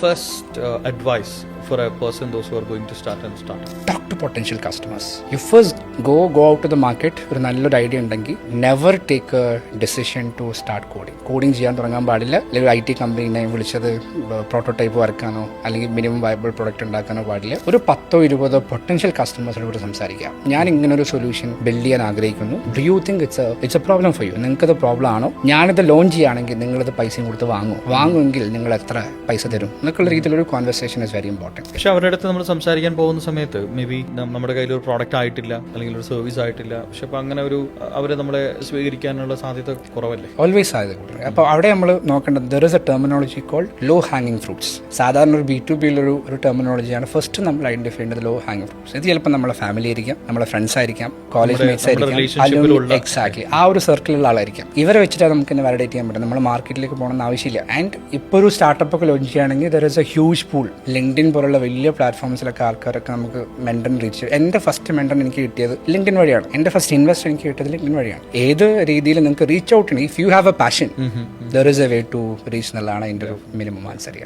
first advice for a person, those who are going to start and start? Talk to potential customers. You first go out to the market. ഒരു നല്ലൊരു idea ഉണ്ടെങ്കിൽ never take a decision to start coding ചെയ്യാൻ തുടങ്ങാൻ പാടില്ല. അല്ലെങ്കിൽ IT കമ്പനീനെ വിളിച്ചത് prototype വർക്കാനോ അല്ലെങ്കിൽ minimum viable product ഉണ്ടാക്കാനോ പാടില്ല. ഒരു 10-20 പൊട്ടൻഷ്യൽ കസ്റ്റമേഴ്സിനോട് സംസാരിക്കാം. ഞാൻ ഇങ്ങനൊരു സൊല്യൂഷൻ ബിൽഡ് ചെയ്യാൻ ആഗ്രഹിക്കുന്നു. Do you think it's A problem for you? നിങ്ങൾക്കത് പ്രോബ്ലം ആണോ? ഞാനിത് ലോഞ്ച് ചെയ്യുകയാണെങ്കിൽ നിങ്ങളിത് പൈസയും കൊടുത്ത് വാങ്ങുമെങ്കിൽ നിങ്ങൾ എത്ര പൈസ തരും എന്നൊക്കെയുള്ള രീതിയിലൊരു കോൺവെർസേഷൻ ഇസ് വെരി ഇമ്പോർട്ടൻറ്റ്. പക്ഷെ അവരുടെ അടുത്ത് നമ്മൾ സംസാരിക്കാൻ പോകുന്ന സമയത്ത് മേ ബി നമ്മുടെ കയ്യിൽ ഒരു പ്രോഡക്റ്റ് ആയിട്ടില്ല അല്ലെങ്കിൽ ഒരു സർവീസ് ആയിട്ടില്ല. പക്ഷെ അപ്പൊ അങ്ങനെ ഒരു അവരെ നമ്മളെ സ്വീകരിക്കാനുള്ള സാധ്യത കുറവല്ലേ? ഓൾവേസ് സാധ്യത കൂടുതൽ. അപ്പോൾ അവിടെ നമ്മൾ നോക്കേണ്ടത് there is a terminology called low ഹാങ്ങിങ് ഫ്രൂട്ട്സ്. സാധാരണ ഒരു B2B ഒരു ടെർമിനോളജിയാണ് ഫസ്റ്റ് നമ്മൾ ഐഡന്റിഫൈ ചെയ്യേണ്ടത് ലോ ഹാങ്ങിങ് ഫ്രൂട്ട്സ്. ഇത് ചിലപ്പോൾ നമ്മുടെ ഫാമിലി ആയിരിക്കാം, നമ്മുടെ ഫ്രണ്ട്സ് ആയിരിക്കാം, കോളേജ് മേറ്റ്സ് ആയിരിക്കാം, എക്സാക്ട്ലി ആ ഒരു സർക്കിളിലുള്ള ആളായിരിക്കാം. ഇവരെ വെച്ചിട്ട് നമുക്ക് തന്നെ വാലിഡേറ്റ് ചെയ്യാൻ പറ്റും. നമ്മൾ മാർക്കറ്റിലേക്ക് പോകണമെന്ന് ആവശ്യമില്ല. ആൻഡ് ഇപ്പോൾ ഒരു സ്റ്റാർട്ടപ്പ് ഒക്കെ ലോഞ്ച് ചെയ്യുകയാണെങ്കിൽ there is A huge pool. LinkedIn പോലുള്ള വലിയ പ്ലാറ്റ്ഫോംസിലൊക്കെ ആൾക്കാരൊക്കെ നമുക്ക് മെന്ററിന് റീച്ച് ചെയ്യും. എൻ്റെ ഫസ്റ്റ് മെന്റർ എനിക്ക് കിട്ടിയത് ലിങ്ക്ഡിൻ വഴിയാണ്. എൻ്റെ ഫസ്റ്റ് ഇൻവെസ്റ്റർ എനിക്ക് കിട്ടിയത് ലിങ്ക്ഡിൻ വഴിയാണ്. ഏത് രീതിയിൽ നിങ്ങൾക്ക് റീച്ച് ഔട്ട് ചെയ്യണം, if you have a passion there is a way to reach എന്നുള്ളതാണ് എൻ്റെ ഒരു മിനിമം ആൻസർ.